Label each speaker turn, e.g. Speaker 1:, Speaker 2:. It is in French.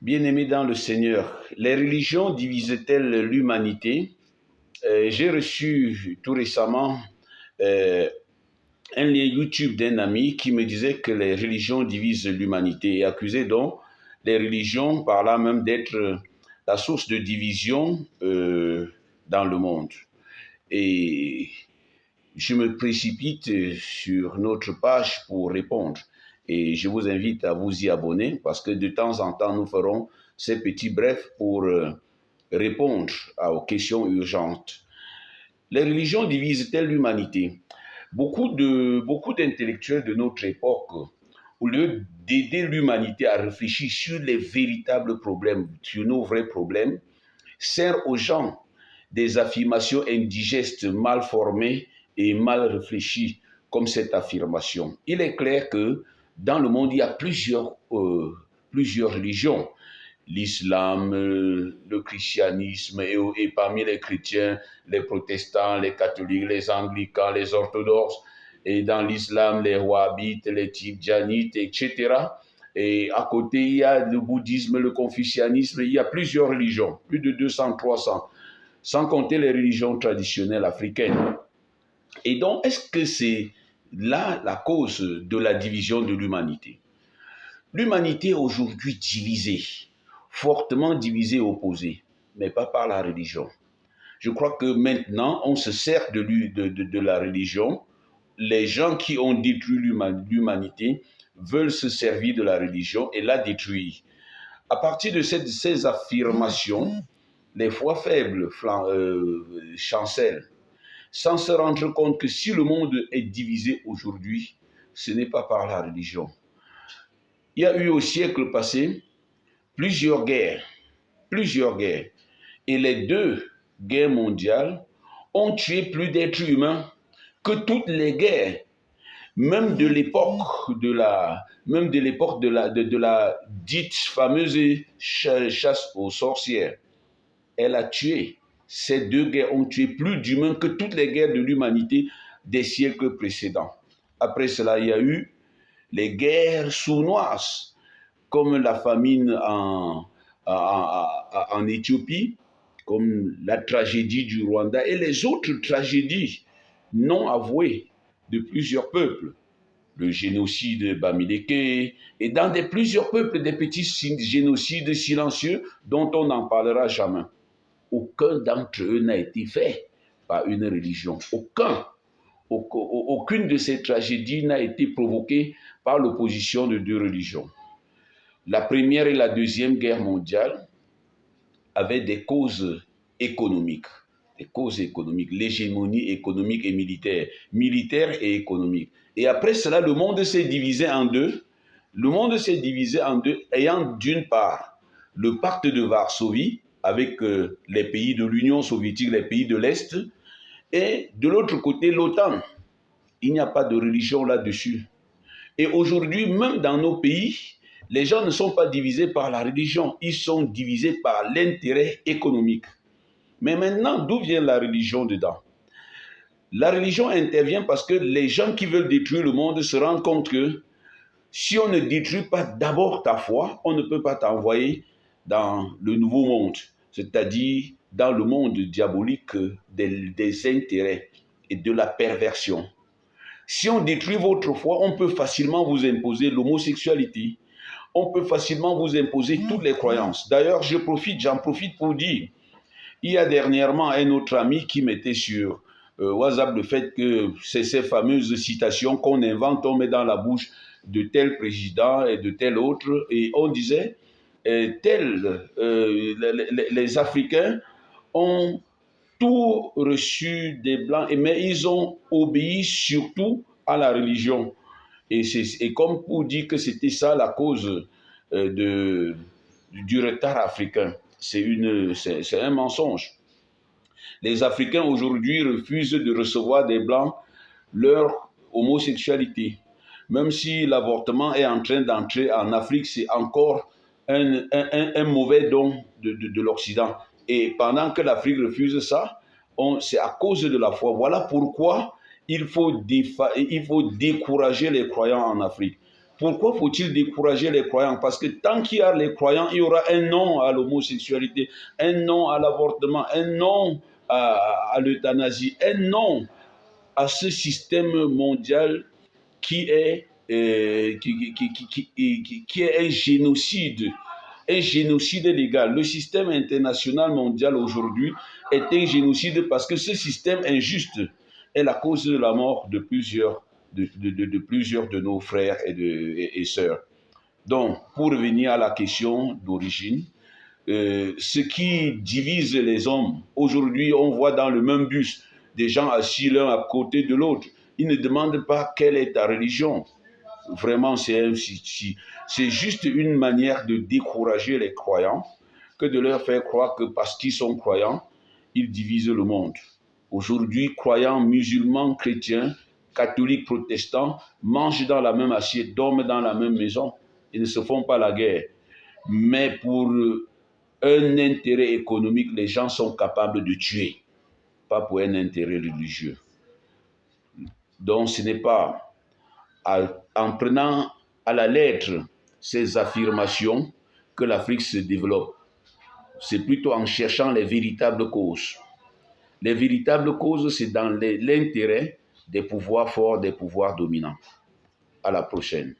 Speaker 1: Bien-aimés dans le Seigneur, les religions divisent-elles l'humanité? J'ai reçu tout récemment euh, un lien YouTube d'un ami qui me disait que les religions divisent l'humanité et accusait donc les religions par là même d'être la source de division dans le monde. Et je me précipite sur notre page pour répondre. Et je vous invite à vous y abonner parce que de temps en temps, nous ferons ces petits brefs pour répondre aux questions urgentes. Les religions divisent-elles l'humanité? Beaucoup d'intellectuels de notre époque, au lieu d'aider l'humanité à réfléchir sur les véritables problèmes, sur nos vrais problèmes, sert aux gens des affirmations indigestes, mal formées et mal réfléchies, comme cette affirmation. Il est clair que dans le monde, il y a plusieurs religions. L'islam, le christianisme et parmi les chrétiens, les protestants, les catholiques, les anglicans, les orthodoxes, et dans l'islam, les wahhabites, les tidjanites, etc. Et à côté, il y a le bouddhisme, le confucianisme, il y a plusieurs religions, plus de 200, 300, sans compter les religions traditionnelles africaines. Et donc, est-ce que c'est là la cause de la division de l'humanité? L'humanité est aujourd'hui divisée, fortement divisée et opposée, mais pas par la religion. Je crois que maintenant, on se sert de la religion. Les gens qui ont détruit l'humanité veulent se servir de la religion et la détruire. À partir de ces affirmations, les foi faibles chancellent, sans se rendre compte que si le monde est divisé aujourd'hui, ce n'est pas par la religion. Il y a eu au siècle passé plusieurs guerres, et les deux guerres mondiales ont tué plus d'êtres humains que toutes les guerres, même de l'époque de la dite fameuse chasse aux sorcières. Elle a tué. Ces deux guerres ont tué plus d'humains que toutes les guerres de l'humanité des siècles précédents. Après cela, il y a eu les guerres sournoises, comme la famine en Éthiopie, comme la tragédie du Rwanda et les autres tragédies non avouées de plusieurs peuples. Le génocide Bamileke, et dans plusieurs peuples, des petits génocides silencieux dont on n'en parlera jamais. Aucun d'entre eux n'a été fait par une religion. Aucune de ces tragédies n'a été provoquée par l'opposition de deux religions. La première et la deuxième guerre mondiale avaient des causes économiques. L'hégémonie économique et militaire et économique. Et après cela, le monde s'est divisé en deux. Le monde s'est divisé en deux, ayant d'une part le pacte de Varsovie, avec les pays de l'Union soviétique, les pays de l'Est, et de l'autre côté, l'OTAN. Il n'y a pas de religion là-dessus. Et aujourd'hui, même dans nos pays, les gens ne sont pas divisés par la religion, ils sont divisés par l'intérêt économique. Mais maintenant, d'où vient la religion dedans? La religion intervient parce que les gens qui veulent détruire le monde se rendent compte que si on ne détruit pas d'abord ta foi, on ne peut pas t'envoyer dans le nouveau monde, c'est-à-dire dans le monde diabolique des intérêts et de la perversion. Si on détruit votre foi, on peut facilement vous imposer l'homosexualité, on peut facilement vous imposer toutes les croyances. D'ailleurs, j'en profite pour dire, il y a dernièrement un autre ami qui mettait sur WhatsApp le fait que c'est ces fameuses citations qu'on invente, on met dans la bouche de tel président et de tel autre, et on disait, les Africains ont tout reçu des Blancs, mais ils ont obéi surtout à la religion. Et comme pour dire que c'était ça la cause du retard africain. C'est un mensonge. Les Africains aujourd'hui refusent de recevoir des Blancs leur homosexualité. Même si l'avortement est en train d'entrer en Afrique, c'est encore un mauvais don de l'Occident. Et pendant que l'Afrique refuse ça, c'est à cause de la foi. Voilà pourquoi il faut décourager les croyants en Afrique. Pourquoi faut-il décourager les croyants? Parce que tant qu'il y a les croyants, il y aura un non à l'homosexualité, un non à l'avortement, un non à l'euthanasie, un non à ce système mondial qui est, qui est un génocide légal. Le système international mondial aujourd'hui est un génocide parce que ce système injuste est la cause de la mort de plusieurs plusieurs de nos frères et sœurs. Donc, pour revenir à la question d'origine, ce qui divise les hommes, aujourd'hui, on voit dans le même bus des gens assis l'un à côté de l'autre. Ils ne demandent pas quelle est ta religion. Vraiment, c'est juste une manière de décourager les croyants que de leur faire croire que parce qu'ils sont croyants, ils divisent le monde. Aujourd'hui, croyants, musulmans, chrétiens, catholiques, protestants, mangent dans la même assiette, dorment dans la même maison. Ils ne se font pas la guerre. Mais pour un intérêt économique, les gens sont capables de tuer, pas pour un intérêt religieux. Donc ce n'est pas en prenant à la lettre ces affirmations que l'Afrique se développe. C'est plutôt en cherchant les véritables causes. Les véritables causes, c'est dans l'intérêt des pouvoirs forts, des pouvoirs dominants. À la prochaine.